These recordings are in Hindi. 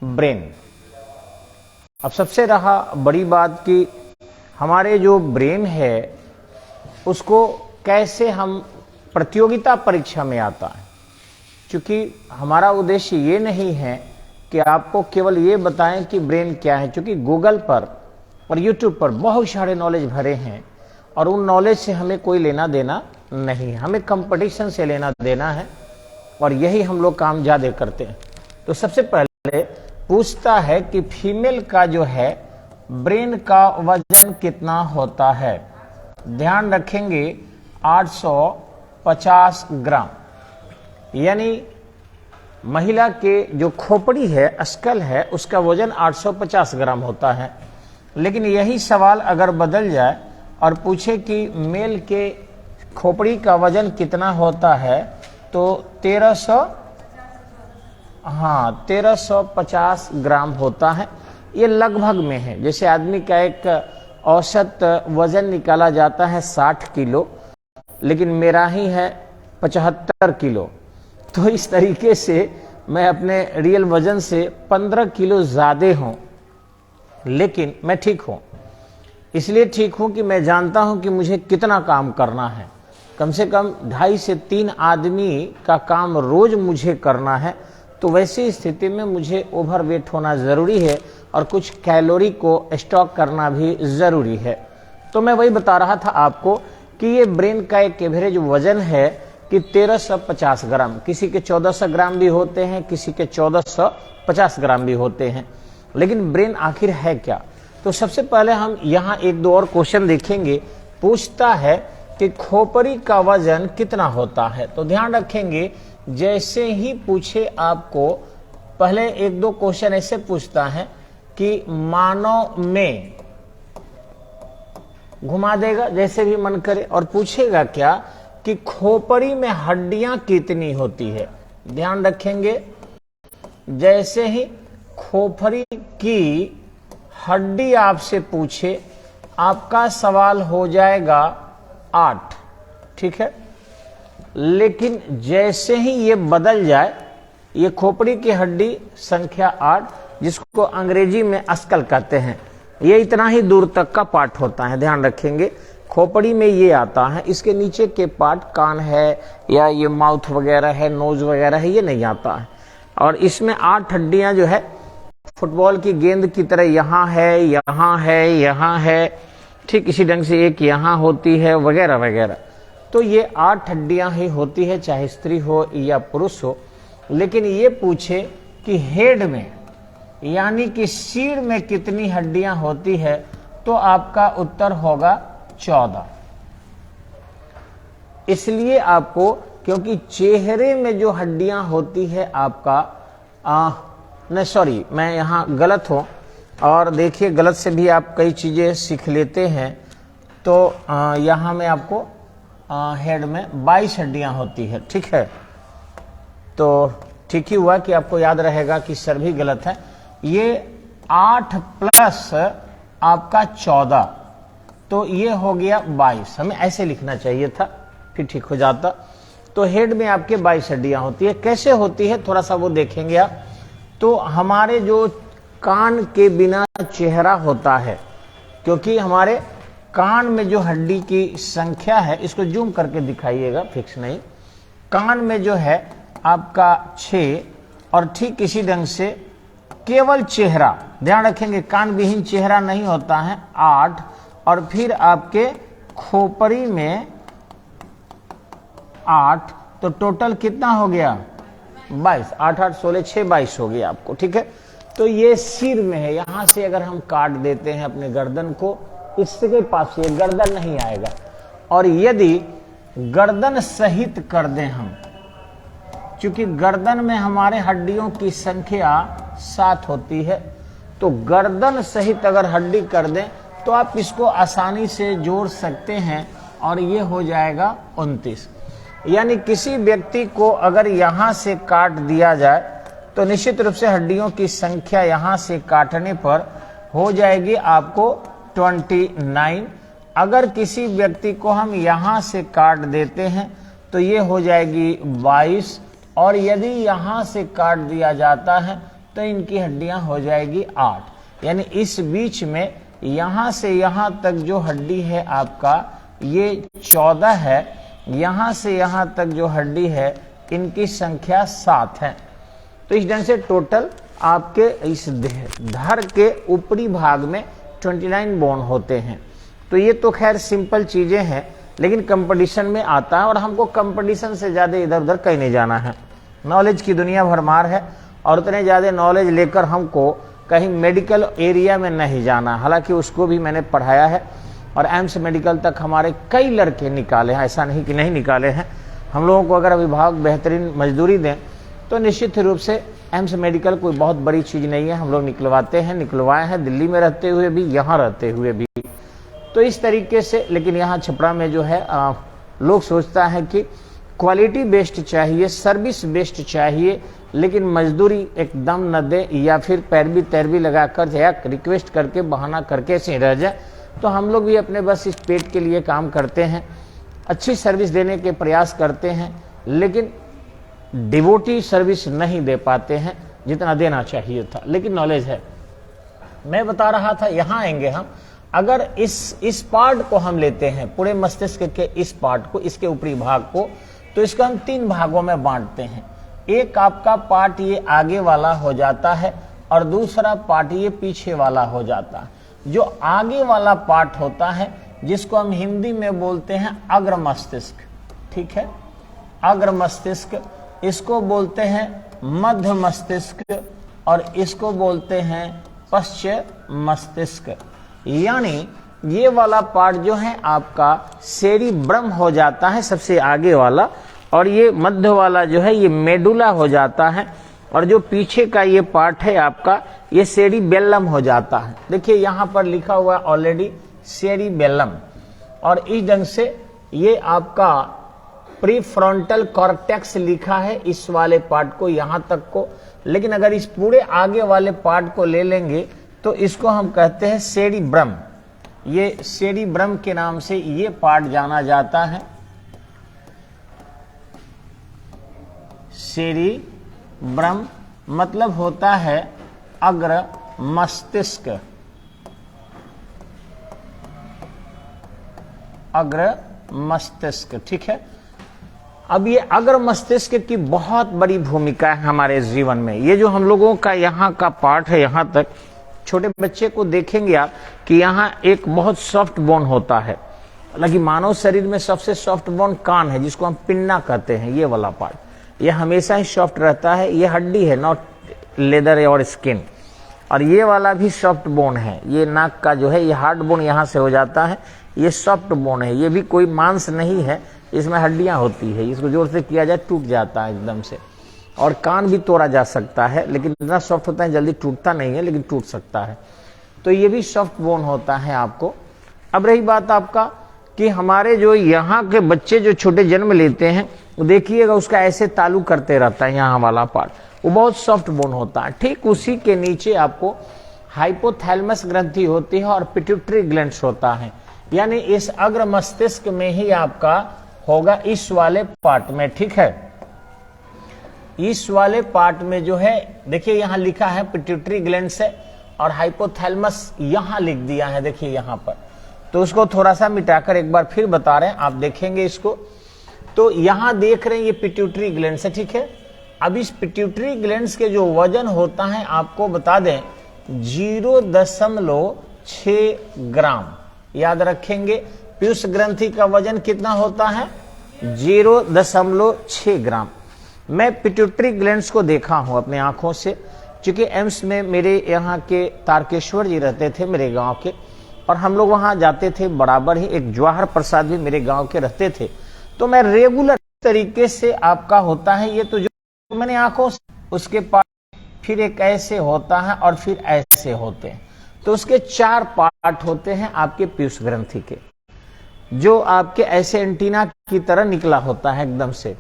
ब्रेन। अब सबसे रहा बड़ी बात कि हमारे जो ब्रेन है उसको कैसे हम प्रतियोगिता परीक्षा में आता है, क्योंकि हमारा उद्देश्य ये नहीं है कि आपको केवल ये बताएं कि ब्रेन क्या है, क्योंकि गूगल पर और यूट्यूब पर बहुत सारे नॉलेज भरे हैं और उन नॉलेज से हमें कोई लेना देना नहीं है, हमें कंपटीशन से लेना देना है और यही हम लोग काम ज़्यादा करते हैं। तो सबसे पहले पूछता है कि फीमेल का जो है ब्रेन का वजन कितना होता है। ध्यान रखेंगे 850 ग्राम, यानी महिला के जो खोपड़ी है, स्कल है, उसका वजन 850 ग्राम होता है। लेकिन यही सवाल अगर बदल जाए और पूछे कि मेल के खोपड़ी का वजन कितना होता है तो 1350 ग्राम होता है। ये लगभग में है, जैसे आदमी का एक औसत वजन निकाला जाता है 60 किलो, लेकिन मेरा ही है 75 किलो। तो इस तरीके से मैं अपने रियल वजन से 15 किलो ज़्यादा हूँ, लेकिन मैं ठीक हूँ। इसलिए ठीक हूँ कि मैं जानता हूँ कि मुझे कितना काम करना है। कम से कम 2.5 से 3 आदमी का काम रोज मुझे करना है। तो वैसी स्थिति में मुझे ओवरवेट होना ज़रूरी है और कुछ कैलोरी को स्टॉक करना भी ज़रूरी है। तो मैं वही बता रहा था आपको कि ये ब्रेन का एक एवरेज वजन है कि 1350 ग्राम, किसी के 1400 ग्राम भी होते हैं, किसी के 1450 ग्राम भी होते हैं। लेकिन ब्रेन आखिर है क्या? तो सबसे पहले हम यहाँ एक दो और क्वेश्चन देखेंगे। पूछता है कि खोपड़ी का वजन कितना होता है। तो ध्यान रखेंगे, जैसे ही पूछे आपको पहले एक दो क्वेश्चन ऐसे पूछता है कि मानव में घुमा देगा जैसे भी मन करे, और पूछेगा क्या कि खोपड़ी में हड्डियां कितनी होती है। ध्यान रखेंगे, जैसे ही खोपड़ी की हड्डी आपसे पूछे, आपका सवाल हो जाएगा 8, ठीक है। लेकिन जैसे ही ये बदल जाए, ये खोपड़ी की हड्डी संख्या 8, जिसको अंग्रेजी में स्कल कहते हैं, ये इतना ही दूर तक का पार्ट होता है। ध्यान रखेंगे, खोपड़ी में ये आता है, इसके नीचे के पार्ट कान है या ये माउथ वगैरह है, नोज वगैरह है, ये नहीं आता है। और इसमें 8 हड्डियां जो है फुटबॉल की गेंद की तरह यहाँ है, यहाँ है, यहाँ है, ठीक इसी ढंग से एक यहाँ होती है, वगैरह वगैरह। तो ये 8 हड्डियां ही होती है, चाहे स्त्री हो या पुरुष हो। लेकिन ये पूछे कि हेड में, यानी कि सिर में कितनी हड्डियां होती है, तो आपका उत्तर होगा 14। इसलिए आपको, क्योंकि चेहरे में जो हड्डियां होती है आपका नहीं, सॉरी, मैं यहाँ गलत हूँ। और देखिए, गलत से भी आप कई चीजें सीख लेते हैं। तो यहाँ में आपको हेड में 22 हड्डियां होती है, ठीक है। तो ठीक ही हुआ कि आपको याद रहेगा कि सर भी गलत है। ये 8 प्लस आपका 14, तो ये हो गया 22। हमें ऐसे लिखना चाहिए था, फिर ठीक हो जाता। तो हेड में आपके 22 हड्डियां होती है। कैसे होती है थोड़ा सा वो देखेंगे आप। तो हमारे जो कान के बिना चेहरा होता है, क्योंकि हमारे कान में जो हड्डी की संख्या है, इसको जूम करके दिखाइएगा, फिक्स नहीं, कान में जो है आपका 6, और ठीक इसी ढंग से केवल चेहरा, ध्यान रखेंगे, कान विहीन चेहरा नहीं होता है, 8, और फिर आपके खोपड़ी में 8, तो टोटल कितना हो गया 22, 8 8 16 6 22 हो गया आपको, ठीक है। तो ये सिर में है, यहां से अगर हम काट देते हैं अपने गर्दन को, इसके पास ये गर्दन नहीं आएगा। और यदि गर्दन सहित कर दें हम, क्योंकि गर्दन में हमारे हड्डियों की संख्या 7 होती है, तो गर्दन सहित अगर हड्डी कर दें तो आप इसको आसानी से जोड़ सकते हैं और ये हो जाएगा 29। यानी किसी व्यक्ति को अगर यहां से काट दिया जाए तो निश्चित रूप से हड्डियों की संख्या यहां से काटने पर हो जाएगी आपको 29। अगर किसी व्यक्ति को हम यहां से काट देते हैं तो ये हो जाएगी 22, और यदि यहां से काट दिया जाता है तो इनकी हड्डियां हो जाएगी 8। यानी इस बीच में यहां से यहां तक जो हड्डी है आपका ये 14 है, यहां से यहां तक जो हड्डी है इनकी संख्या 7 है। तो इस ढंग से टोटल आपके इस धड़ के ऊपरी भाग में 29 बोन होते हैं। तो ये तो खैर सिंपल चीजें हैं, लेकिन कंपटीशन में आता है और हमको कंपटीशन से ज्यादा इधर उधर कहीं नहीं जाना है। नॉलेज की दुनिया भरमार है और उतने ज्यादा नॉलेज लेकर हमको कहीं मेडिकल एरिया में नहीं जाना। हालांकि उसको भी मैंने पढ़ाया है और एम्स मेडिकल तक हमारे कई लड़के निकाले हैं, ऐसा नहीं कि नहीं निकाले हैं। हम लोगों को अगर अभिभावक बेहतरीन मजदूरी दें तो निश्चित रूप से एम्स मेडिकल कोई बहुत बड़ी चीज नहीं है। हम लोग निकलवाते हैं, निकलवाए हैं, दिल्ली में रहते हुए भी, यहाँ रहते हुए भी। तो इस तरीके से, लेकिन यहाँ छपरा में जो है लोग सोचता है कि क्वालिटी बेस्ड चाहिए, सर्विस बेस्ड चाहिए, लेकिन मजदूरी एकदम न दे या फिर पैरवी तैरवी लगाकर या रिक्वेस्ट करके बहाना करके से रह जाए। तो हम लोग भी अपने बस इस पेट के लिए काम करते हैं, अच्छी सर्विस देने के प्रयास करते हैं, लेकिन डिवोटी सर्विस नहीं दे पाते हैं जितना देना चाहिए था। लेकिन नॉलेज है। मैं बता रहा था, यहाँ आएंगे हम। अगर इस पार्ट को हम लेते हैं, पूरे मस्तिष्क के इस पार्ट को, इसके ऊपरी भाग को, तो इसको हम 3 भागों में बांटते हैं। एक आपका पार्ट ये आगे वाला हो जाता है और दूसरा पार्ट ये पीछे वाला हो जाता है। जो आगे वाला पार्ट होता है जिसको हम हिंदी में बोलते हैं अग्र मस्तिष्क, ठीक है, अग्र मस्तिष्क, इसको बोलते हैं मध्य मस्तिष्क और इसको बोलते हैं पश्च मस्तिष्क। यानी ये वाला पार्ट जो है आपका सेरिब्रम हो जाता है सबसे आगे वाला, और ये मध्य वाला जो है ये मेडुला हो जाता है, और जो पीछे का ये पार्ट है आपका ये सेरिबेलम हो जाता है। देखिए यहाँ पर लिखा हुआ है ऑलरेडी सेरिबेलम, और इस ढंग से ये आपका प्रीफ्रंटल कॉर्टेक्स लिखा है इस वाले पार्ट को, यहां तक को। लेकिन अगर इस पूरे आगे वाले पार्ट को ले लेंगे तो इसको हम कहते हैं सेरिब्रम। ये सेरिब्रम के नाम से ये पार्ट जाना जाता है। सेरिब्रम मतलब होता है अग्र मस्तिष्क, अग्र मस्तिष्क, ठीक है। अब ये अग्र मस्तिष्क की बहुत बड़ी भूमिका है हमारे जीवन में। ये जो हम लोगों का यहाँ का पार्ट है, यहाँ तक छोटे बच्चे को देखेंगे आप कि यहाँ एक बहुत सॉफ्ट बोन होता है। हालांकि मानव शरीर में सबसे सॉफ्ट बोन कान है, जिसको हम पिन्ना कहते हैं। ये वाला पार्ट ये हमेशा ही सॉफ्ट रहता है। ये हड्डी है, नॉट लेदर और स्किन। और ये वाला भी सॉफ्ट बोन है। ये नाक का जो है ये हार्ड बोन यहाँ से हो जाता है, ये सॉफ्ट बोन है। ये भी कोई मांस नहीं है, इसमें हड्डियां होती है। इसको जोर से किया जाए टूट जाता है एकदम से। और कान भी तोड़ा जा सकता है, लेकिन इतना सॉफ्ट होता है जल्दी टूटता नहीं है, लेकिन टूट सकता है। तो ये भी सॉफ्ट बोन होता है आपको। अब रही बात आपका कि हमारे जो यहाँ के बच्चे जो छोटे जन्म लेते हैं, देखिएगा उसका ऐसे तालु करते रहता है यहाँ वाला पार्ट, वो बहुत सॉफ्ट बोन होता है। ठीक उसी के नीचे आपको हाइपोथैलेमस ग्रंथि होती है और पिट्यूटरी ग्लैंड्स होता है। यानी इस अग्र मस्तिष्क में ही आपका होगा, इस वाले पार्ट में, ठीक है। इस वाले पार्ट में जो है देखिए यहाँ लिखा है पिट्यूटरी ग्लैंड्स है और हाइपोथैलेमस यहाँ लिख दिया है, देखिए यहाँ पर। तो उसको थोड़ा सा मिटाकर एक बार फिर बता रहे हैं, आप देखेंगे इसको। तो यहाँ देख रहे हैं ये पिट्यूटरी ग्लैंड्स है, ठीक है। अब इस पिट्यूटरी ग्लैंड्स के जो वजन होता है आपको बता दें 0.6 ग्राम। याद रखेंगे पीयूष ग्रंथि का वजन कितना होता है 0.6 ग्राम। मैं पिट्यूटरी ग्लैंड्स को देखा हूं अपने आंखों से, क्योंकि एम्स में मेरे यहाँ के तारकेश्वर जी रहते थे मेरे गांव के, और हम लोग वहां जाते थे बराबर ही। एक जवाहर प्रसाद भी मेरे गांव के रहते थे। तो मैं रेगुलर तरीके से आपका होता है ये, तो जो मैंने आंखों से, उसके पास फिर एक ऐसे होता है और फिर ऐसे होते हैं। तो उसके 4 पार्ट होते हैं आपके पीयूष ग्रंथि के, जो आपके ऐसे एंटीना की तरह निकला होता है एकदम से।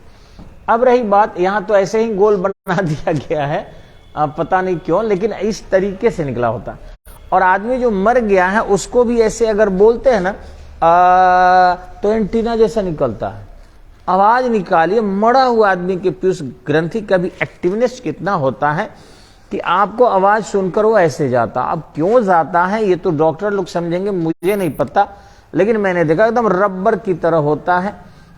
अब रही बात, यहां तो ऐसे ही गोल बना दिया गया है, पता नहीं क्यों, लेकिन इस तरीके से निकला होता है। और आदमी जो मर गया है उसको भी ऐसे अगर बोलते हैं ना तो एंटीना जैसा निकलता है। आवाज निकालिए, मरा हुआ आदमी के पीयूष ग्रंथि का भी एक्टिवनेस कितना होता है कि आपको आवाज सुनकर वो ऐसे जाता। अब क्यों जाता है ये तो डॉक्टर लोग समझेंगे, मुझे नहीं पता, लेकिन मैंने देखा एकदम रबर की तरह होता है।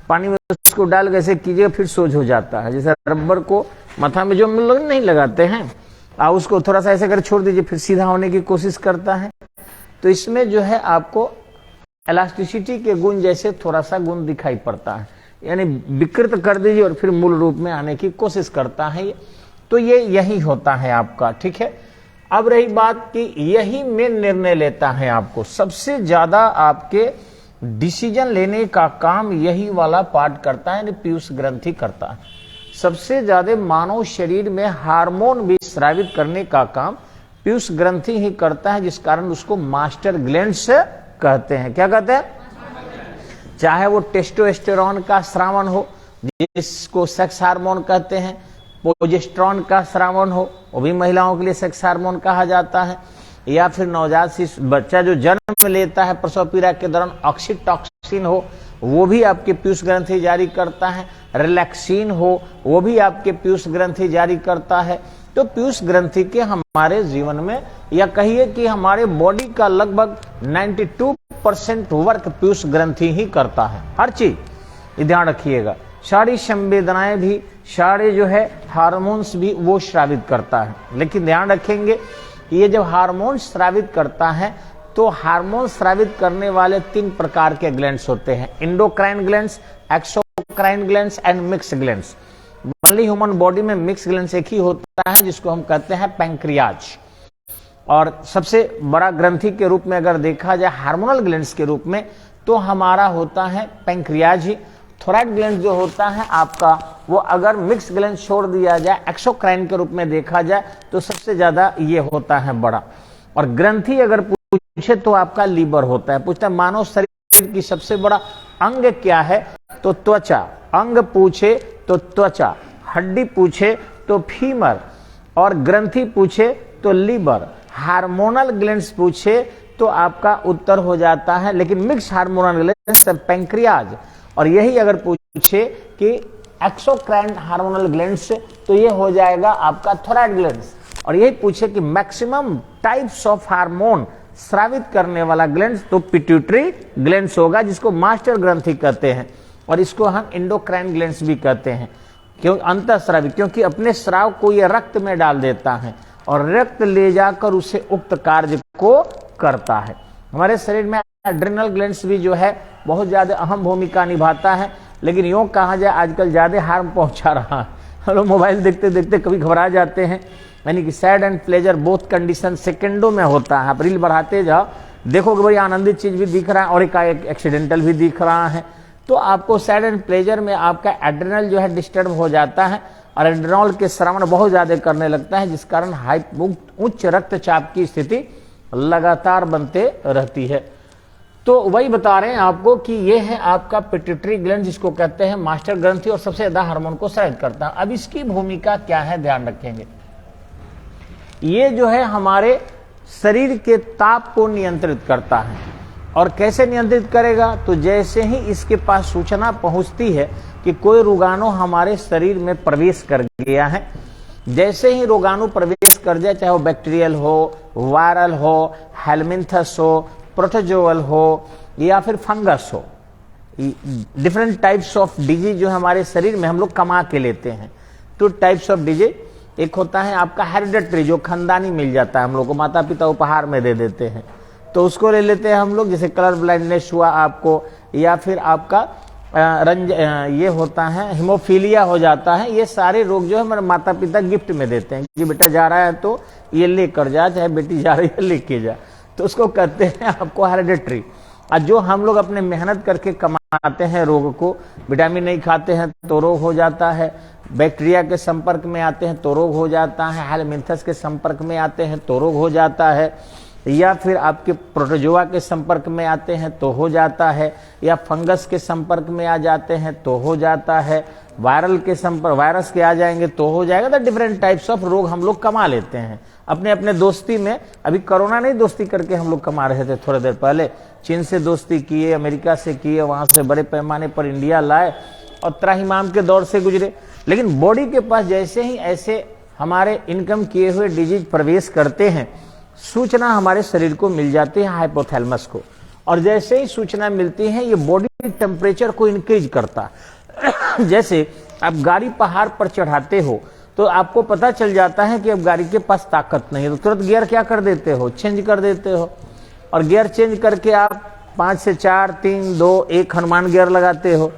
पानी में उसको डाल के ऐसे कीजिएगा फिर सोज हो जाता है, जैसे रबर को माथा में जो हम लोग नहीं लगाते हैं, आप उसको थोड़ा सा ऐसे कर छोड़ दीजिए फिर सीधा होने की कोशिश करता है। तो इसमें जो है आपको इलास्टिसिटी के गुण जैसे थोड़ा सा गुण दिखाई पड़ता है, यानी विकृत कर दीजिए और फिर मूल रूप में आने की कोशिश करता है। तो ये यही होता है आपका, ठीक है। अब रही बात कि यही मेन निर्णय लेता है आपको, सबसे ज्यादा आपके डिसीजन लेने का काम यही वाला पार्ट करता है, यानी पीयूष ग्रंथि करता है। सबसे ज्यादा मानव शरीर में हार्मोन भी स्रावित करने का काम पीयूष ग्रंथि ही करता है, जिस कारण उसको मास्टर ग्लैंड्स कहते हैं। क्या कहते हैं? चाहे वो टेस्टोस्टेरोन का स्रावन हो, जिसको सेक्स हार्मोन कहते हैं, प्रोजेस्टेरोन का स्रावन हो, वो भी महिलाओं के लिए सेक्स हार्मोन कहा जाता है, या फिर नवजात शिशु बच्चा जो जन्म लेता है प्रसव पीड़ा के दौरान ऑक्सीटॉक्सिन हो, वो भी आपके पीयूष ग्रंथि जारी करता है। रिलैक्सिन हो, वो भी आपके पीयूष ग्रंथि जारी करता है। तो पीयूष ग्रंथि के हमारे जीवन में, या कहिए कि हमारे बॉडी का लगभग 92% वर्क पीयूष ग्रंथि ही करता है। हर चीज ये ध्यान रखिएगा, सारी संवेदनाएं भी, सारे जो है हार्मोन्स भी वो स्रावित करता है। लेकिन ध्यान रखेंगे ये जब हार्मोन स्रावित करता है तो हार्मोन स्रावित करने वाले 3 प्रकार के ग्लैंड्स होते हैं, endocrine glands, exocrine glands and mix glands. Only human body में मिक्स ग्लैंड्स एक ही होता है, जिसको हम कहते हैं पैंक्रियाज। और सबसे बड़ा ग्रंथि के रूप में अगर देखा जाए हार्मोनल ग्लैंड्स के रूप में, तो हमारा होता है पैंक्रियाज ही। थोराइड ग्लैंड जो होता है आपका, वो अगर मिक्स ग्लैंड छोड़ दिया जाए, एक्सोक्राइन के रूप में देखा जाए, तो सबसे ज्यादा ये होता है बड़ा। और ग्रंथि अगर पूछे तो आपका लीवर होता है। पूछता है मानव शरीर की सबसे बड़ा अंग क्या है, तो त्वचा। अंग पूछे तो त्वचा, हड्डी पूछे तो फीमर, और ग्रंथि पूछे तो लीवर, हार्मोनल ग्लैंड्स पूछे तो आपका उत्तर हो जाता है, लेकिन मिक्स हार्मोनल ग्लैंड्स पैंक्रियाज। और यही अगर पूछे कि एक्सोक्राइन हार्मोनल ग्लैंड्स, तो ये हो जाएगा आपका थोराइड ग्लैंड्स। और यही पूछे कि मैक्सिमम टाइप्स ऑफ हार्मोन स्रावित करने वाला ग्लैंड्स, तो पिट्यूटरी ग्लैंड्स होगा, जिसको मास्टर ग्रंथि कहते हैं। और इसको हम इंडोक्राइन ग्लैंड्स भी कहते हैं, क्यों अंतःस्रावी, क्योंकि अपने स्राव को ये रक्त में डाल देता है और रक्त ले जाकर उसे उक्त कार्य को करता है। हमारे शरीर में एड्रिनल ग्लैंड्स भी जो है बहुत ज्यादा अहम भूमिका निभाता है, लेकिन यूं कहा जाए आजकल ज्यादा हार्म पहुंचा रहा है। हम लोग मोबाइल देखते देखते कभी घबरा जाते हैं, यानी कि sad and pleasure both condition सेकंडों में होता है। आप रील बढ़ाते जाओ, देखोगे भाई आनंदित चीज भी दिख रहा है और एक एक्सीडेंटल भी दिख रहा है, तो आपको सैड एंड प्लेजर में आपका एड्रिनल जो है डिस्टर्ब हो जाता है और एड्रिनल के स्रावन बहुत ज्यादा करने लगता है, जिस कारण उच्च रक्तचाप की स्थिति लगातार बनते रहती है। तो वही बता रहे हैं आपको कि ये है आपका पिट्यूटरी ग्लैंड, जिसको कहते हैं मास्टर ग्रंथि, और सबसे ज्यादा हार्मोन को स्रावित करता है। अब इसकी भूमिका क्या है, ध्यान रखेंगे। ये जो है हमारे शरीर के ताप को नियंत्रित करता है। और कैसे नियंत्रित करेगा, तो जैसे ही इसके पास सूचना पहुंचती है कि कोई रोगाणु हमारे शरीर में प्रवेश कर गया है, जैसे ही रोगाणु प्रवेश कर जाए, चाहे वो बैक्टीरियल हो, वायरल हो, हेलमिंथस हो, प्रोटोजोअल हो, या फिर फंगस हो, डिफरेंट टाइप्स ऑफ डिजीज जो हमारे शरीर में हम लोग कमा के लेते हैं। तो टाइप्स ऑफ डिजीज, एक होता है आपका हेरिडेटरी, जो खानदानी मिल जाता है हम लोग को, माता पिता उपहार में दे देते हैं, तो उसको ले लेते हैं हम लोग, जैसे कलर ब्लाइंडनेस हुआ आपको, या फिर आपका ये होता है हिमोफीलिया हो जाता है। ये सारे रोग जो है हमारे माता पिता गिफ्ट में देते हैं कि बेटा जा रहा है तो ये लेकर जा, चाहे बेटी जा रही है लेके जा, तो उसको कहते हैं आपको हेरिडेटरी। और जो हम लोग अपने मेहनत करके कमाते हैं रोग को, विटामिन नहीं खाते हैं तो रोग हो जाता है, बैक्टीरिया के संपर्क में आते हैं तो रोग हो जाता है, हेलमिंथस के संपर्क में आते हैं तो रोग हो जाता है, या फिर आपके प्रोटोजोआ के संपर्क में आते हैं तो हो जाता है, या फंगस के संपर्क में आ जाते हैं तो हो जाता है, वायरल के संपर्क, वायरस के आ जाएंगे तो हो जाएगा। तो डिफरेंट टाइप्स ऑफ रोग हम लोग कमा लेते हैं अपने अपने दोस्ती में। अभी कोरोना नहीं दोस्ती करके हम लोग कमा रहे थे, थोड़ी देर पहले चीन से दोस्ती किए, अमेरिका से किए, वहां से बड़े पैमाने पर इंडिया लाए और त्राहिमाम के दौर से गुजरे। लेकिन बॉडी के पास जैसे ही ऐसे हमारे इनकम किए हुए डिजिट प्रवेश करते हैं, सूचना हमारे शरीर को मिल जाती है हाइपोथैलेमस को, और जैसे ही सूचना मिलती है ये बॉडी टेम्परेचर को इंक्रीज करता है। जैसे आप गाड़ी पहाड़ पर चढ़ाते हो तो आपको पता चल जाता है कि अब गाड़ी के पास ताकत नहीं है, तो तुरंत गियर क्या कर देते हो, चेंज कर देते हो, और गियर चेंज करके आप 5 से 4 3 2 1 हनुमान गियर लगाते हो।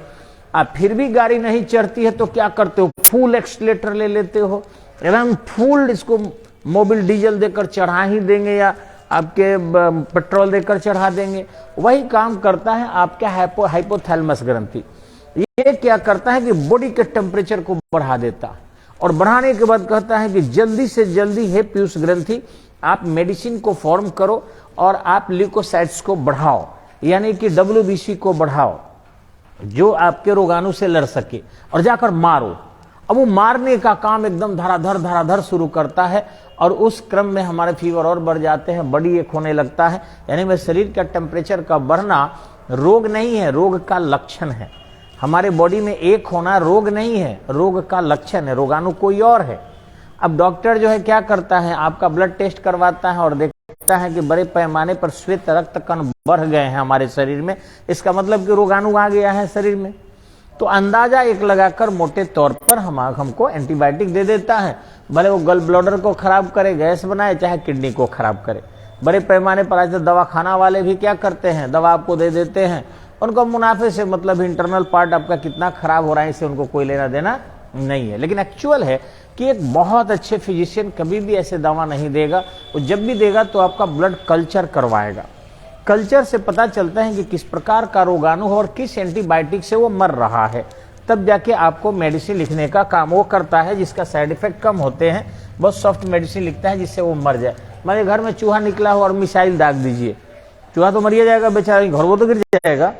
आप फिर भी गाड़ी नहीं चढ़ती है तो क्या करते हो, फुल एक्सीलरेटर ले लेते हो, एकदम फुल इसको मोबिल डीजल देकर चढ़ा ही देंगे या आपके पेट्रोल देकर चढ़ा देंगे। वही काम करता है आपका हाइपोथैलेमस ग्रंथि। ये क्या करता है कि बॉडी के टेम्परेचर को बढ़ा देता है, और बढ़ाने के बाद कहता है कि जल्दी से जल्दी हे पीयूष ग्रंथि आप मेडिसिन को फॉर्म करो और आप ल्यूकोसाइट्स को बढ़ाओ, यानी कि WBC को बढ़ाओ जो आपके रोगाणु से लड़ सके, और जाकर मारो। अब वो मारने का काम एकदम धराधर शुरू करता है, और उस क्रम में हमारे फीवर और बढ़ जाते हैं, बॉडी एक होने लगता है। यानी में शरीर का टेम्परेचर का बढ़ना रोग नहीं है, रोग का लक्षण है। हमारे बॉडी में एक होना रोग नहीं है, रोग का लक्षण है, रोगाणु कोई और है। अब डॉक्टर जो है क्या करता है, आपका ब्लड टेस्ट करवाता है और देखता है कि बड़े पैमाने पर श्वेत रक्त कण बढ़ गए हैं हमारे शरीर में, इसका मतलब कि रोगाणु आ गया है शरीर में। तो अंदाजा एक लगाकर मोटे तौर पर हमको एंटीबायोटिक दे देता है, भले वो गल ब्लडर को खराब करे, गैस बनाए, चाहे किडनी को खराब करे। बड़े पैमाने पर आज तो दवाखाना वाले भी क्या करते हैं, दवा आपको दे देते हैं, उनको मुनाफे से मतलब इंटरनल पार्ट आपका कितना खराब हो रहा है इससे उनको कोई लेना देना नहीं है। लेकिन एक्चुअल है कि एक बहुत अच्छे फिजिशियन कभी भी ऐसे दवा नहीं देगा, वो जब भी देगा तो आपका ब्लड कल्चर करवाएगा। कल्चर से पता चलता है कि किस प्रकार का रोगाणु हो और किस एंटीबायोटिक से वो मर रहा है, तब जाके आपको मेडिसिन लिखने का काम वो करता है, जिसका साइड इफेक्ट कम होते हैं। बहुत सॉफ्ट मेडिसिन लिखता है जिससे वो मर जाए। मेरे घर में चूहा निकला हो और मिसाइल दाग दीजिए, चूहा तो मर जाएगा बेचारा, घर वो तो गिर जाएगा।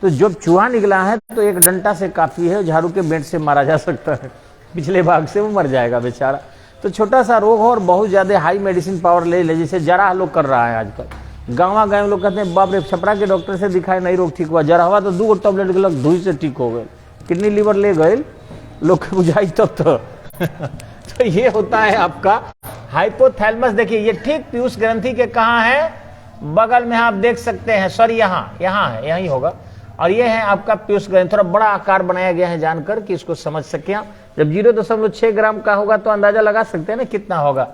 तो जब चूहा निकला है तो एक डंडा से काफी है, झाड़ू के बेंट से मारा जा सकता है, पिछले भाग से वो मर जाएगा बेचारा। तो छोटा सा रोग हो और बहुत ज्यादा हाई मेडिसिन पावर ले ले, जैसे जरा लोग कर रहा है आजकल। गाँव गए लोग कहते हैं बाप रे छपरा के डॉक्टर से दिखाए नहीं रोग ठीक हुआ, जरा हुआ तो 2 टैबलेट गलत धुई से ठीक हो गए, किडनी लीवर ले गए लोग बुझाई तब तो ये होता है आपका हाइपोथैलेमस। देखिए ये ठीक पीयूष ग्रंथि के कहाँ है, बगल में आप देख सकते हैं, सॉरी यहाँ है, यही होगा। और ये है आपका पीयूष ग्रंथि, थोड़ा बड़ा आकार बनाया गया है जानकर कि इसको समझ सके आप। जब 0.6 ग्राम का होगा तो अंदाजा लगा सकते हैं ना कितना होगा।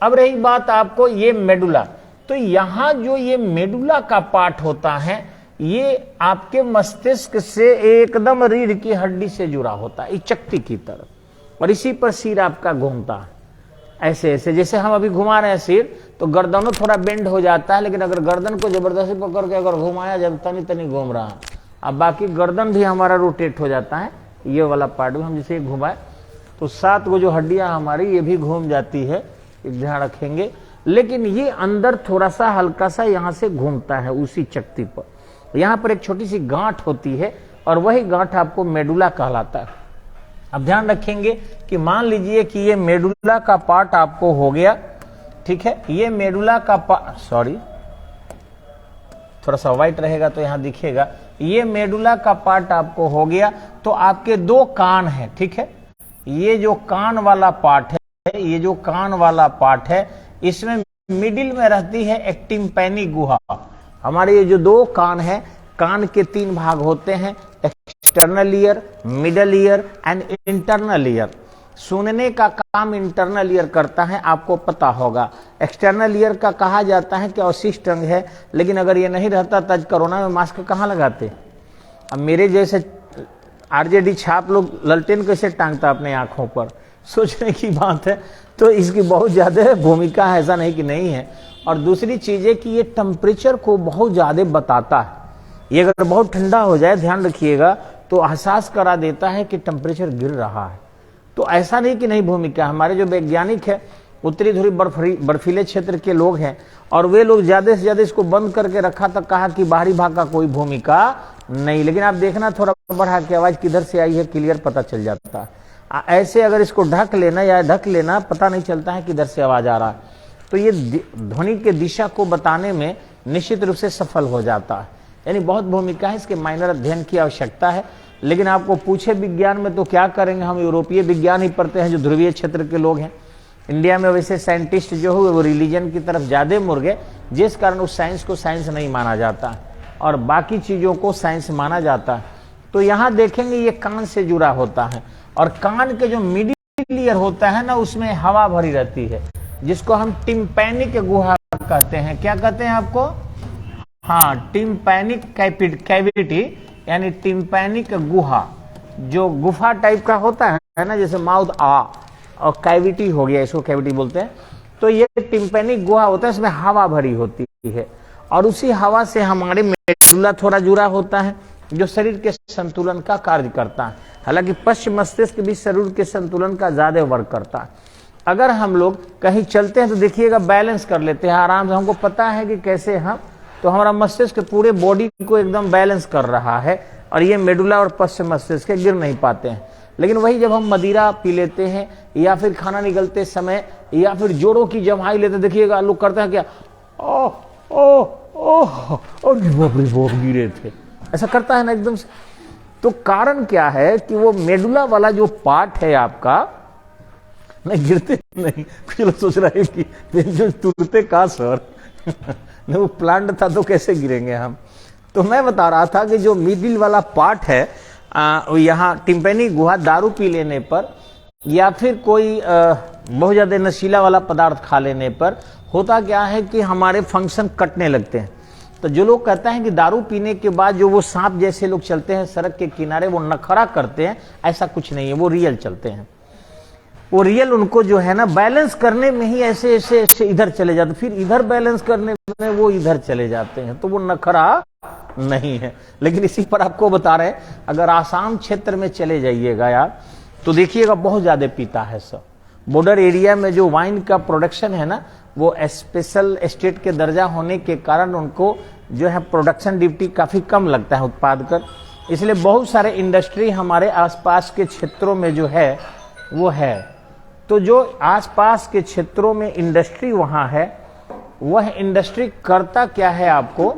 अब रही बात आपको ये मेडुला, तो यहां जो ये मेडुला का पार्ट होता है ये आपके मस्तिष्क से एकदम रीढ़ की हड्डी से जुड़ा होता है, चक्ति की तरफ, और इसी पर सिर आपका घूमता है ऐसे ऐसे। जैसे हम अभी घुमा रहे हैं सिर, तो गर्दनों थोड़ा बेंड हो जाता है, लेकिन अगर गर्दन को जबरदस्ती पकड़ के अगर घुमाया जब तनी तनी घूम रहा है, अब बाकी गर्दन भी हमारा रोटेट हो जाता है। ये वाला पार्ट भी हम जैसे घुमाए तो 7 जो हड्डियां हमारी ये भी घूम जाती है, ध्यान रखेंगे। लेकिन ये अंदर थोड़ा सा हल्का सा यहां से घूमता है उसी चक्ति पर। यहां पर एक छोटी सी गांठ होती है और वही गांठ आपको मेडुला कहलाता है। अब ध्यान रखेंगे कि मान लीजिए कि ये मेडुला का पार्ट आपको हो गया, ठीक है, ये मेडुला का पार्ट, सॉरी थोड़ा सा व्हाइट रहेगा तो यहां दिखेगा, ये मेडुला का पार्ट आपको हो गया। तो आपके 2 कान है, ठीक है, ये जो कान वाला पार्ट है, ये जो कान वाला पार्ट है, इसमें मिडिल में रहती है एक टिम्पैनी गुहा। हमारे ये जो 2 कान है, कान के 3 भाग होते हैं, external ear, middle ear and internal ear. सुनने का काम इंटरनल ईयर करता है, आपको पता होगा। एक्सटर्नल ईयर का कहा जाता है कि अवशिष्ट अंग है, लेकिन अगर ये नहीं रहता तो कोरोना में मास्क कहाँ लगाते। अब मेरे जैसे आरजेडी छाप लोग ललटेन कैसे टांगता अपने आंखों पर, सोचने की बात है। तो इसकी बहुत ज्यादा भूमिका है, ऐसा नहीं कि नहीं है। और दूसरी चीज है कि ये टेम्परेचर को बहुत ज्यादा बताता है। ये अगर बहुत ठंडा हो जाए, ध्यान रखिएगा, तो एहसास करा देता है कि टेम्परेचर गिर रहा है। तो ऐसा नहीं कि नहीं भूमिका, हमारे जो वैज्ञानिक है उत्तरी ध्रुवी बर्फीले क्षेत्र के लोग हैं, और वे लोग ज्यादा से ज्यादा इसको बंद करके रखा, तो कहा कि बाहरी भाग का कोई भूमिका नहीं। लेकिन आप देखना थोड़ा बढ़ा के आवाज किधर से आई है क्लियर पता चल जाता है। ऐसे अगर इसको ढक लेना या ढक लेना, पता नहीं चलता है किधर से आवाज आ रहा है। तो ये ध्वनि के दिशा को बताने में निश्चित रूप से सफल हो जाता है। यानी बहुत भूमिका है, इसके माइनर अध्ययन की आवश्यकता है। लेकिन आपको पूछे विज्ञान में तो क्या करेंगे, हम यूरोपीय विज्ञान ही पढ़ते हैं जो ध्रुवीय क्षेत्र के लोग हैं। इंडिया में वैसे साइंटिस्ट जो हुए वो रिलीजन की तरफ ज्यादा मुड़ गए, जिस कारण उस साइंस को साइंस नहीं माना जाता और बाकी चीजों को साइंस माना जाता है। तो यहाँ देखेंगे ये कान से जुड़ा होता है और कान के जो मिडिल ईयर होता है ना, उसमें हवा भरी रहती है, जिसको हम टिम्पैनिक गुहा कहते हैं। क्या कहते हैं आपको? हाँ, टिम्पैनिक कैविटी यानी टिम्पैनिक गुहा, जो गुफा टाइप का होता है ना, जैसे माउथ और कैविटी हो गया, इसको कैविटी बोलते हैं। तो ये टिम्पैनिक गुहा होता है, इसमें हवा भरी होती है और उसी हवा से हमारे मेडुला थोड़ा जुड़ा होता है, जो शरीर के संतुलन का कार्य करता है। हालांकि पश्चिम मस्तिष्क भी शरीर के संतुलन का ज्यादा वर्क करता है। अगर हम लोग कहीं चलते हैं तो देखिएगा बैलेंस कर लेते हैं आराम से, हमको पता है कि कैसे हम, तो हमारा मस्तिष्क पूरे बॉडी को एकदम बैलेंस कर रहा है और ये मेडुला और पश्चिम मस्तिष्क के गिर नहीं पाते हैं। लेकिन वही जब हम मदिरा पी लेते हैं या फिर खाना निगलते समय या फिर जोड़ों की जमाई लेते, देखिएगा लोग करते हैं क्या, ओह ओह ओह और गिरे थे, ऐसा करता है ना एकदम से। तो कारण क्या है कि वो मेडुला वाला जो पार्ट है आपका, नहीं गिरते नहीं, कुछ लोग सोच रहे हैं कि जो टूटते कहाँ सर नहीं, वो प्लांट था तो कैसे गिरेंगे हम। तो मैं बता रहा था कि जो मिडिल वाला पार्ट है, यहाँ टिम्पैनिक गुहा दारू पी लेने पर या फिर कोई बहुत ज्यादा नशीला वाला पदार्थ खा लेने पर होता क्या है कि हमारे फंक्शन कटने लगते हैं। तो जो लोग कहते हैं कि दारू पीने के बाद जो वो सांप जैसे लोग चलते हैं सड़क के किनारे, वो नखरा करते हैं, ऐसा कुछ नहीं है, वो रियल चलते हैं। वो रियल उनको जो है ना बैलेंस करने में ही ऐसे ऐसे ऐसे इधर चले जाते, फिर इधर बैलेंस करने में वो इधर चले जाते हैं, तो वो नखरा नहीं है। लेकिन इसी पर आपको बता रहे हैं, अगर आसाम क्षेत्र में चले जाइएगा यार, तो देखिएगा बहुत ज्यादा पीता है सब। बॉर्डर एरिया में जो वाइन का प्रोडक्शन है ना, वो स्पेशल स्टेट के दर्जा होने के कारण उनको जो है प्रोडक्शन ड्यूटी काफी कम लगता है उत्पाद कर, इसलिए बहुत सारे इंडस्ट्री हमारे आसपास के क्षेत्रों में जो है वो है। तो जो आसपास के क्षेत्रों में इंडस्ट्री वहां है, वह इंडस्ट्री करता क्या है आपको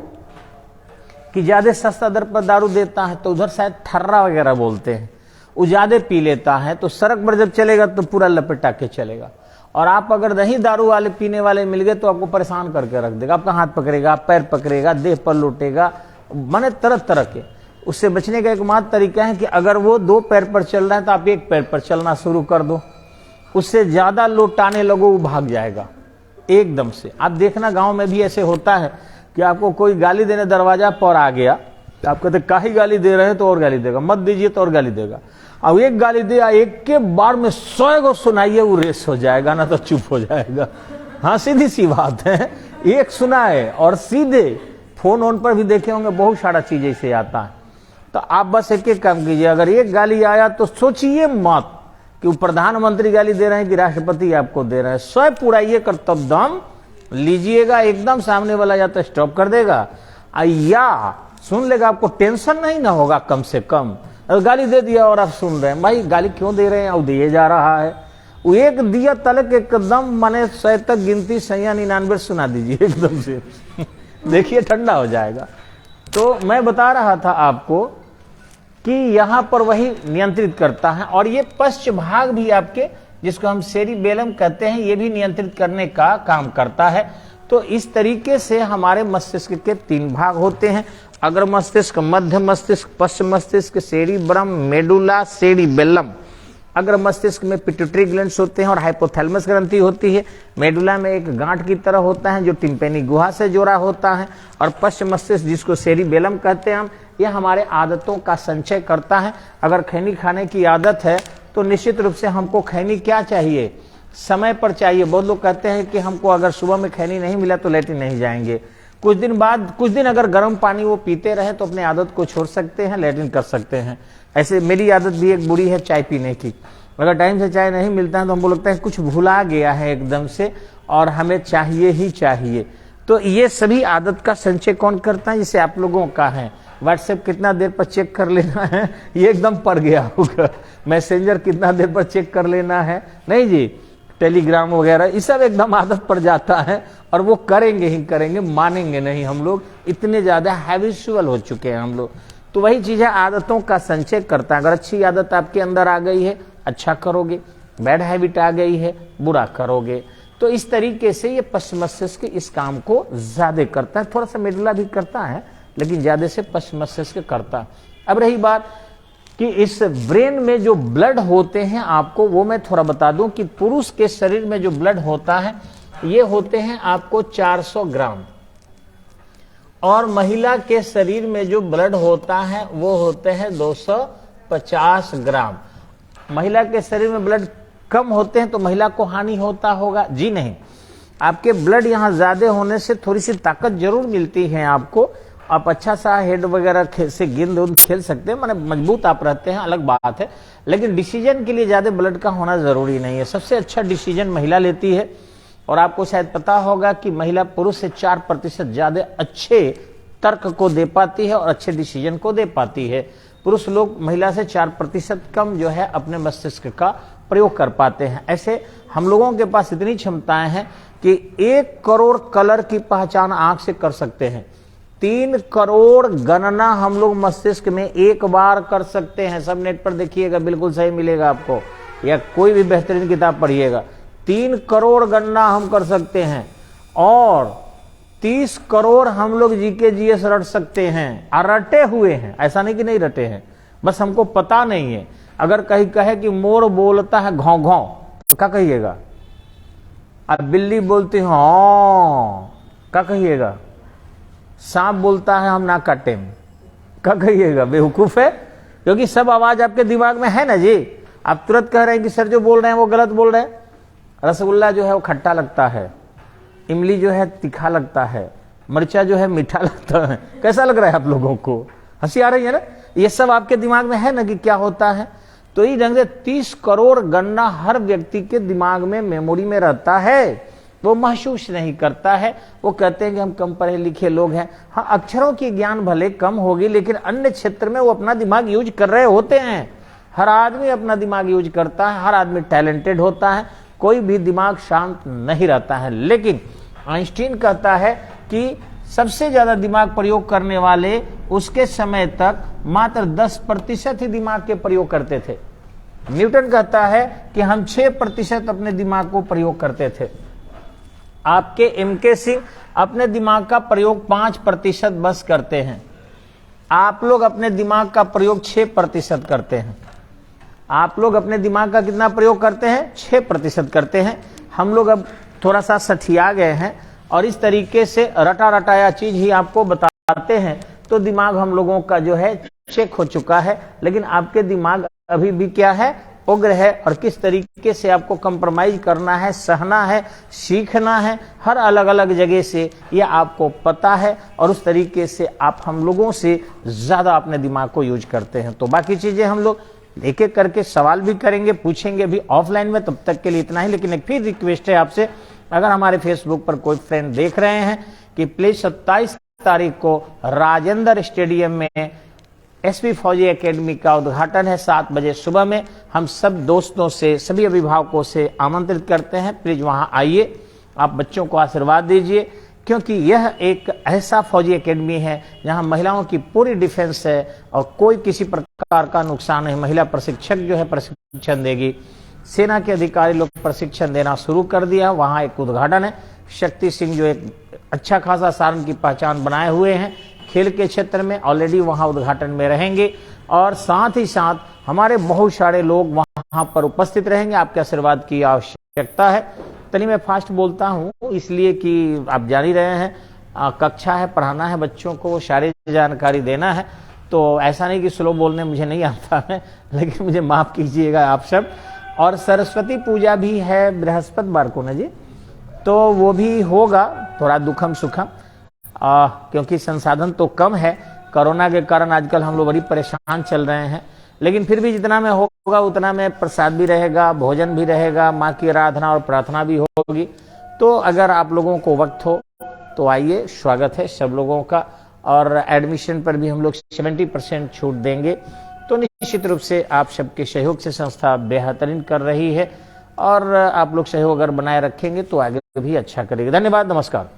कि ज्यादा सस्ता दर पर दारू देता है, तो उधर शायद थर्रा वगैरह बोलते हैं, वो ज्यादा पी लेता है, तो सड़क पर जब चलेगा तो पूरा लपेटा के चलेगा। और आप अगर नहीं दारू वाले पीने वाले मिल गए तो आपको परेशान करके रख देगा, आपका हाथ पकड़ेगा, पैर पकड़ेगा, देह पर लौटेगा, माने तरह तरह के। उससे बचने का एकमात्र तरीका है कि अगर वो 2 पैर पर चल रहा है तो आप 1 पैर पर चलना शुरू कर दो, उससे ज्यादा लौटाने लगो, वो भाग जाएगा एकदम से। आप देखना गांव में भी ऐसे होता है कि आपको कोई गाली देने दरवाजा पर आ गया, तो आप कहते काहे गाली दे रहे हैं, तो और गाली देगा, मत दीजिए तो और गाली देगा। अब एक गाली दिया, एक के बार में 100 को सुनाइए, वो रेस हो जाएगा ना तो चुप हो जाएगा। हाँ, सीधी सी बात है, एक सुनाए और सीधे फोन ऑन पर भी देखे होंगे बहुत सारा चीज ऐसे आता है। तो आप बस एक एक काम कीजिए, अगर एक गाली आया तो सोचिए मत कि वो प्रधानमंत्री गाली दे रहे हैं कि राष्ट्रपति आपको दे रहे हैं, स्वयं पुराइए कर तब दम लीजिएगा, एकदम सामने वाला या तो स्टॉप कर देगा या सुन लेगा, आपको टेंशन नहीं ना होगा कम से कम। अगर गाली दे दिया और आप सुन रहे हैं, भाई गाली क्यों दे रहे हैं, और दिए जा रहा है, वो एक दिया तलक एकदम माने 100 तक गिनती 99 सुना दीजिए एकदम से देखिए ठंडा हो जाएगा। तो मैं बता रहा था आपको कि यहां पर वही नियंत्रित करता है और ये पश्च भाग भी आपके, जिसको हम सेरिबेलम कहते हैं, ये भी नियंत्रित करने का काम करता है। तो इस तरीके से हमारे मस्तिष्क के 3 भाग होते हैं, अग्र मस्तिष्क, मध्य मस्तिष्क, पश्चिम मस्तिष्क, सेरिब्रम, मेडुला, सेरिबेलम। अग्र मस्तिष्क में पिट्यूटरी ग्लैंड्स होते हैं और हाइपोथैलेमस ग्रंथि होती है। मेडुला में एक गांठ की तरह होता है जो टिम्पैनिक गुहा से जुड़ा होता है। और पश्चिम मस्तिष्क, जिसको सेरिबेलम कहते हैं हम, यह हमारे आदतों का संचय करता है। अगर खैनी खाने की आदत है तो निश्चित रूप से हमको खैनी क्या चाहिए, समय पर चाहिए। बहुत लोग कहते हैं कि हमको अगर सुबह में खैनी नहीं मिला तो लेटिन नहीं जाएंगे, कुछ दिन अगर गर्म पानी वो पीते रहे तो अपने आदत को छोड़ सकते हैं, लेटिन कर सकते हैं। ऐसे मेरी आदत भी एक बुरी है चाय पीने की, अगर टाइम से चाय नहीं मिलता है तो हमको लगता है कुछ भुला गया है एकदम से और हमें चाहिए ही चाहिए। तो ये सभी आदत का संचय कौन करता है, जैसे आप लोगों का है। व्हाट्सएप कितना देर पर चेक कर लेना है, ये एकदम पड़ गया होगा। मैसेंजर कितना देर पर चेक कर लेना है, नहीं जी, टेलीग्राम वगैरह, ये सब एकदम आदत पड़ जाता है और वो करेंगे ही करेंगे, मानेंगे नहीं हम लोग, इतने ज्यादा हैबिचुअल हो चुके हैं हम लोग। तो वही चीज है, आदतों का संचय करता है। अगर अच्छी आदत आपके अंदर आ गई है, अच्छा करोगे, बैड हैबिट आ गई है, बुरा करोगे। तो इस तरीके से ये पश्चिम मस्तिष्क इस काम को ज्यादा करता है। थोड़ा सा मेडुला भी करता है, लेकिन ज्यादा से पश्चिम मस्तिष्क करता है। अब रही बात कि इस ब्रेन में जो ब्लड होते हैं, आपको वो मैं थोड़ा बता दूं कि पुरुष के शरीर में जो ब्लड होता है ये होते हैं आपको 400 ग्राम, और महिला के शरीर में जो ब्लड होता है वो होते हैं 250 ग्राम। महिला के शरीर में ब्लड कम होते हैं तो महिला को हानि होता होगा? जी नहीं, आपके ब्लड यहां ज्यादा होने से थोड़ी सी ताकत जरूर मिलती है आपको। आप अच्छा सा हेड वगैरह से गेंद उंद खेल सकते हैं, माने मजबूत आप रहते हैं, अलग बात है। लेकिन डिसीजन के लिए ज्यादा ब्लड का होना जरूरी नहीं है। सबसे अच्छा डिसीजन महिला लेती है, और आपको शायद पता होगा कि महिला पुरुष से 4% ज्यादा अच्छे तर्क को दे पाती है और अच्छे डिसीजन को दे पाती है। पुरुष लोग महिला से 4% कम जो है अपने मस्तिष्क का प्रयोग कर पाते हैं। ऐसे हम लोगों के पास इतनी क्षमताएं हैं कि 1 करोड़ कलर की पहचान आंख से कर सकते हैं। 3 करोड़ गणना हम लोग मस्तिष्क में एक बार कर सकते हैं। सब नेट पर देखिएगा, बिल्कुल सही मिलेगा आपको, या कोई भी बेहतरीन किताब पढ़िएगा। 3 करोड़ गणना हम कर सकते हैं, और 30 करोड़ हम लोग जीके जीएस रट सकते हैं, और रटे हुए हैं। ऐसा नहीं कि नहीं रटे हैं, बस हमको पता नहीं है। अगर कहीं कहे कि मोर बोलता है घौ घौ, तो क्या कहिएगा? अब बिल्ली बोलती है हाँ, क्या कहिएगा? सांप बोलता है हम ना काटे, क्या कहिएगा? बेवकूफ है, क्योंकि सब आवाज आपके दिमाग में है ना जी। आप तुरंत कह रहे हैं कि सर जो बोल रहे हैं वो गलत बोल रहे हैं। रसगुल्ला जो है वो खट्टा लगता है, इमली जो है तीखा लगता है, मिर्चा जो है मीठा लगता है। कैसा लग रहा है आप लोगों को? हंसी आ रही है ना? ये सब आपके दिमाग में है ना कि क्या होता है। तो इस ढंग से 30 करोड़ गणना हर व्यक्ति के दिमाग में मेमोरी में रहता है, वो महसूस नहीं करता है। वो कहते हैं कि हम कम पढ़े लिखे लोग हैं। हाँ, अक्षरों की ज्ञान भले कम होगी, लेकिन अन्य क्षेत्र में वो अपना दिमाग यूज कर रहे होते हैं। हर आदमी अपना दिमाग यूज करता है, हर आदमी टैलेंटेड होता है, कोई भी दिमाग शांत नहीं रहता है। लेकिन आइंस्टीन कहता है कि सबसे ज्यादा दिमाग प्रयोग करने वाले उसके समय तक मात्र 10% ही दिमाग के प्रयोग करते थे। न्यूटन कहता है कि हम 6% अपने दिमाग को प्रयोग करते थे। आपके एमके सिंह अपने दिमाग का प्रयोग 5% बस करते हैं। आप लोग अपने दिमाग का प्रयोग 6% करते हैं। आप लोग अपने दिमाग का कितना प्रयोग करते हैं? 6% करते हैं। हम लोग अब थोड़ा सा सठिया गए हैं, और इस तरीके से रटा रटाया चीज ही आपको बताते हैं, तो दिमाग हम लोगों का जो है चेक हो चुका है। लेकिन आपके दिमाग अभी भी क्या है? उग्र है। और किस तरीके से आपको कंप्रोमाइज करना है, सहना है, सीखना है, हर अलग अलग जगह से यह आपको पता है, और उस तरीके से आप हम लोगों से ज्यादा अपने दिमाग को यूज करते हैं। तो बाकी चीजें हम लोग एक एक करके सवाल भी करेंगे, पूछेंगे भी ऑफलाइन में। तब तक के लिए इतना ही। लेकिन एक फिर रिक्वेस्ट है आपसे, अगर हमारे फेसबुक पर कोई फ्रेंड देख रहे हैं कि प्लीज 27 तारीख को राजेंद्र स्टेडियम में एसपी फौजी एकेडमी का उद्घाटन है 7 बजे सुबह में। हम सब दोस्तों से, सभी अभिभावकों से आमंत्रित करते हैं, प्लीज वहां आइए, आप बच्चों को आशीर्वाद दीजिए, क्योंकि यह एक ऐसा फौजी एकेडमी है जहां महिलाओं की पूरी डिफेंस है और कोई किसी प्रकार का नुकसान नहीं। महिला प्रशिक्षक जो है प्रशिक्षण देगी। सेना के अधिकारी लोग प्रशिक्षण देना शुरू कर दिया। वहां एक उद्घाटन है। शक्ति सिंह जो एक अच्छा खासा सारण की पहचान बनाए हुए हैं खेल के क्षेत्र में, ऑलरेडी वहां उद्घाटन में रहेंगे, और साथ ही साथ हमारे बहुत सारे लोग वहां पर उपस्थित रहेंगे। आपके आशीर्वाद की आवश्यकता है। तनी मैं फास्ट बोलता हूं इसलिए कि आप जान ही रहे हैं, कक्षा है, पढ़ाना है बच्चों को, सारी जानकारी देना है। तो ऐसा नहीं कि स्लो बोलने मुझे नहीं आता है, लेकिन मुझे माफ कीजिएगा आप सब। और सरस्वती पूजा भी है बृहस्पतिवार को ना जी, तो वो भी होगा, थोड़ा दुखम सुखम, क्योंकि संसाधन तो कम है। कोरोना के कारण आजकल हम लोग बड़ी परेशान चल रहे हैं, लेकिन फिर भी जितना में होगा उतना में प्रसाद भी रहेगा, भोजन भी रहेगा, माँ की आराधना और प्रार्थना भी होगी। तो अगर आप लोगों को वक्त हो तो आइए, स्वागत है सब लोगों का। और एडमिशन पर भी हम लोग 70% छूट देंगे। तो निश्चित रूप से आप सबके सहयोग से संस्था बेहतरीन कर रही है, और आप लोग सहयोग अगर बनाए रखेंगे तो आगे भी अच्छा करेगी। धन्यवाद, नमस्कार।